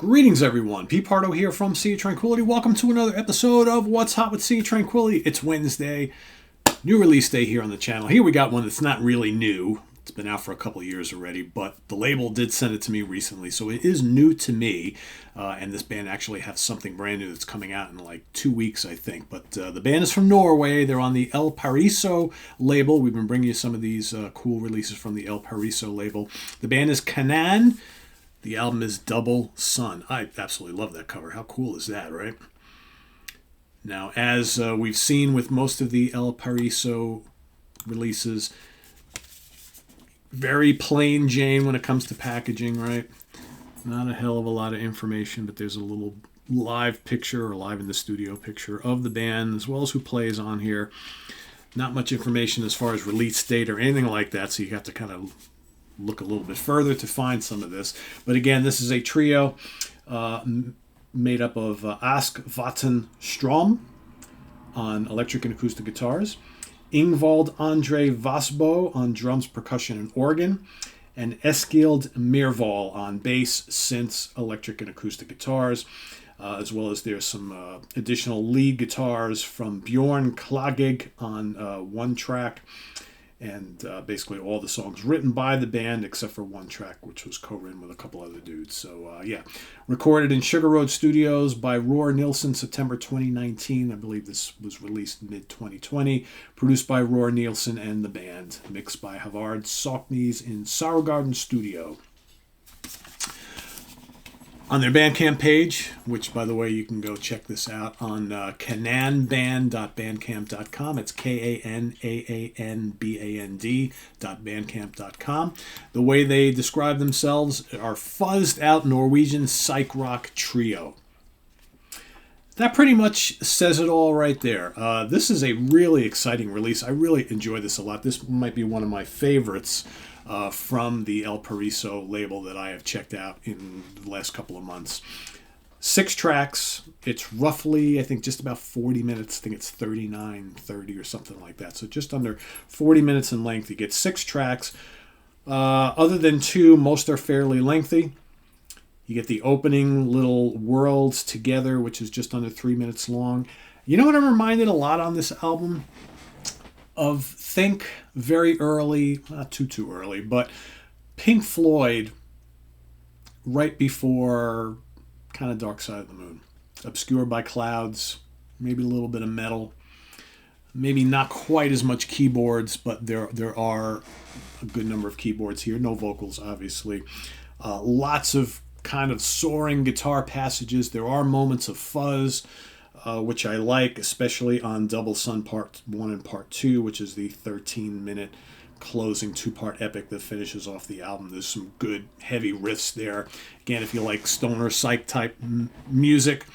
Greetings, everyone. Pete Pardo here from Sea of Tranquility. Welcome to another episode of What's Hot with Sea of Tranquility. It's Wednesday, new release day here on the channel. Here we got one that's not really new. It's been out for a couple of years already, but the label did send it to me recently, so it is new to me. And this band actually has something brand new that's coming out in like 2 weeks, I think. But the band is from Norway. They're on the elparaiso label. We've been bringing you some of these cool releases from the elparaiso label. The band is Kanaan. The album is Double Sun. I absolutely love that cover. How cool is that, right? Now, as we've seen with most of the elparaiso releases, very plain Jane when it comes to packaging, right? Not a hell of a lot of information, but there's a little live picture or live in the studio picture of the band, as well as who plays on here. Not much information as far as release date or anything like that, so you have to kind of look a little bit further to find some of this. But again, this is a trio made up of Ask Vatten Strom on electric and acoustic guitars, Ingvald Andre Vasbo on drums, percussion, and organ, and Eskild Mirval on bass, synths, electric, and acoustic guitars, as well as there's some additional lead guitars from Bjorn Klagig on one track, and basically all the songs written by the band except for one track which was co-written with a couple other dudes. So recorded in Sugar Road Studios by Roar Nielsen, September 2019. I believe this was released mid-2020. Produced by Roar Nielsen and the band. Mixed by Havard Sockneys in Sourgarden Studio. On their Bandcamp page, which, by the way, you can go check this out on kanaanband.bandcamp.com. It's KANAANBAND.bandcamp.com. The way they describe themselves are fuzzed out Norwegian psych rock trio. That pretty much says it all right there. This is a really exciting release. I really enjoy this a lot. This might be one of my favorites from the elparaiso label that I have checked out in the last couple of months. 6 tracks. It's roughly, I think, just about 40 minutes. I think it's 39:30 or something like that. So just under 40 minutes in length. You get 6 tracks. Other than 2, most are fairly lengthy. You get the opening little Worlds Together, which is just under 3 minutes long. You know what I'm reminded a lot on this album of? Think very early, not too early, but Pink Floyd right before kind of Dark Side of the Moon. Obscured by clouds, maybe a little bit of metal, maybe not quite as much keyboards, but there are a good number of keyboards here. No vocals, obviously. Lots of kind of soaring guitar passages. There are moments of fuzz, which I like, especially on Double Sun Part 1 and Part 2, which is the 13-minute closing 2-part epic that finishes off the album. There's some good, heavy riffs there. Again, if you like stoner psych type music,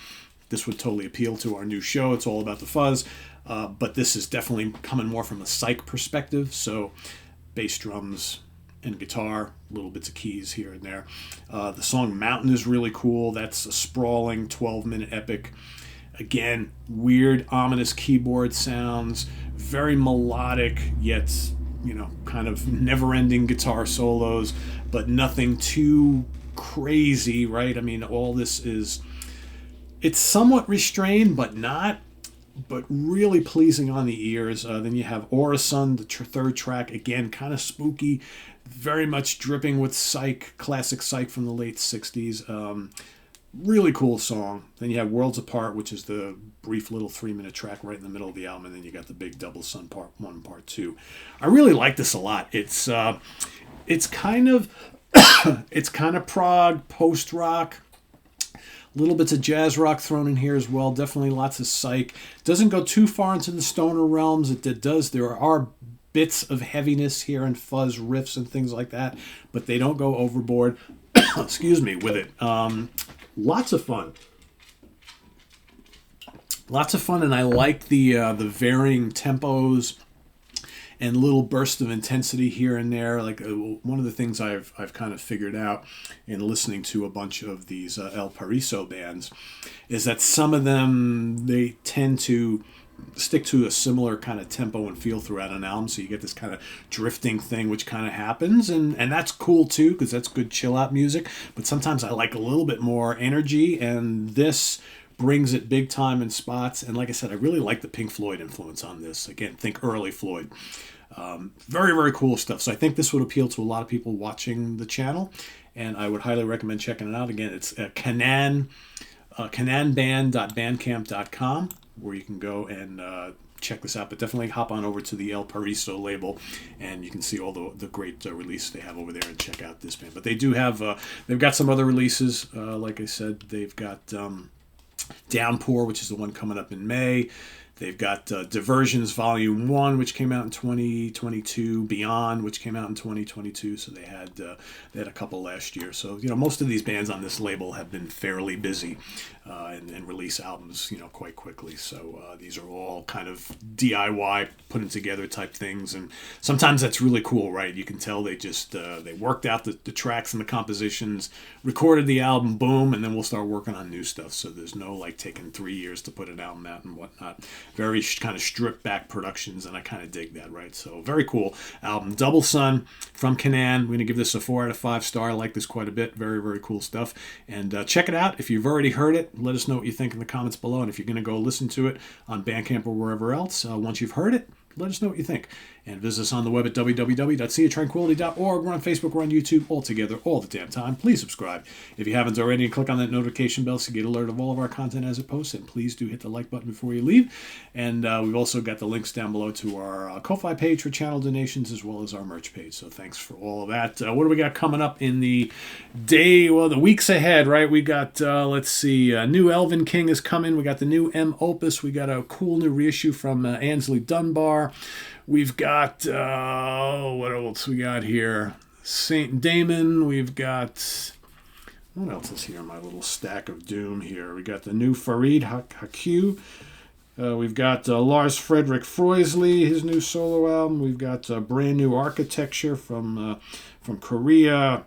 this would totally appeal to our new show. It's all about the fuzz, but this is definitely coming more from a psych perspective, so bass, drums, and guitar, little bits of keys here and there. The song Mountain is really cool. That's a sprawling 12-minute epic. Again, weird, ominous keyboard sounds, very melodic, yet, kind of never-ending guitar solos, but nothing too crazy, right? I mean, all this it's somewhat restrained, but not, but really pleasing on the ears. Then you have Orasun, the third track, again, kind of spooky, very much dripping with psych, classic psych from the late 60s. Really cool song. Then you have Worlds Apart, which is the brief little 3-minute track right in the middle of the album, and then you got the big Double Sun Part 1 and Part 2. I really like this a lot. It's kind of it's kind of prog, post-rock, little bits of jazz rock thrown in here as well. Definitely lots of psych. Doesn't go too far into the stoner realms. It does. There are bits of heaviness here and fuzz riffs and things like that, but they don't go overboard. Excuse me, with it. Lots of fun. Lots of fun, and I like the varying tempos and little bursts of intensity here and there. Like one of the things I've kind of figured out in listening to a bunch of these elparaiso bands is that some of them, they tend to stick to a similar kind of tempo and feel throughout an album, so you get this kind of drifting thing which kind of happens, and that's cool too, because that's good chill out music. But sometimes I like a little bit more energy, and this brings it big time in spots. And like I said, I really like the Pink Floyd influence on this. Again, think early Floyd. Very, very cool stuff. So I think this would appeal to a lot of people watching the channel, and I would highly recommend checking it out. Again, it's kananband.bandcamp.com, where you can go and check this out. But definitely hop on over to the El Paraiso label, and you can see all the great releases they have over there, and check out this band. But they do have, they've got some other releases. Like I said, they've got Downpour, which is the one coming up in May. They've got Diversions Volume 1, which came out in 2022. Beyond, which came out in 2022. So they had a couple last year. So, most of these bands on this label have been fairly busy and release albums, quite quickly. So these are all kind of DIY, putting together type things. And sometimes that's really cool, right? You can tell they just, they worked out the tracks and the compositions, recorded the album, boom, and then we'll start working on new stuff. So there's no like taking 3 years to put an album out and whatnot. Very kind of stripped back productions, and I kind of dig that, right? So very cool album. Double Sun from Kanaan. We're going to give this a 4 out of 5 star. I like this quite a bit. Very, very cool stuff. And check it out. If you've already heard it, let us know what you think in the comments below. And if you're going to go listen to it on Bandcamp or wherever else, once you've heard it, let us know what you think. And visit us on the web at www.seaoftranquility.org. We're on Facebook, we're on YouTube, all together, all the damn time. Please subscribe if you haven't already, and click on that notification bell so you get alert of all of our content as it posts. And please do hit the like button before you leave. And we've also got the links down below to our Ko-Fi page for channel donations, as well as our merch page. So thanks for all of that. What do we got coming up in the the weeks ahead, right? We got, let's see, new Elvin King is coming. We got the new M Opus. We got a cool new reissue from Ansley Dunbar. We've got, what else we got here? Saint Damon. We've got, what else is here in my little stack of doom here? We got the new Farid Haku. We've got Lars Frederick Froisley, his new solo album. We've got brand new Architecture from Korea.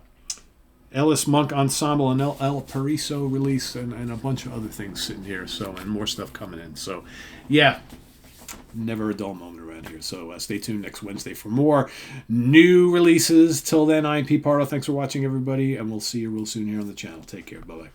Ellis Monk Ensemble, and El Paraiso release, and a bunch of other things sitting here. So, and more stuff coming in. So, yeah. Never a dull moment around here. So stay tuned next Wednesday for more new releases. Till then, I'm Pete Pardo. Thanks for watching, everybody, and we'll see you real soon here on the channel. Take care. Bye-bye.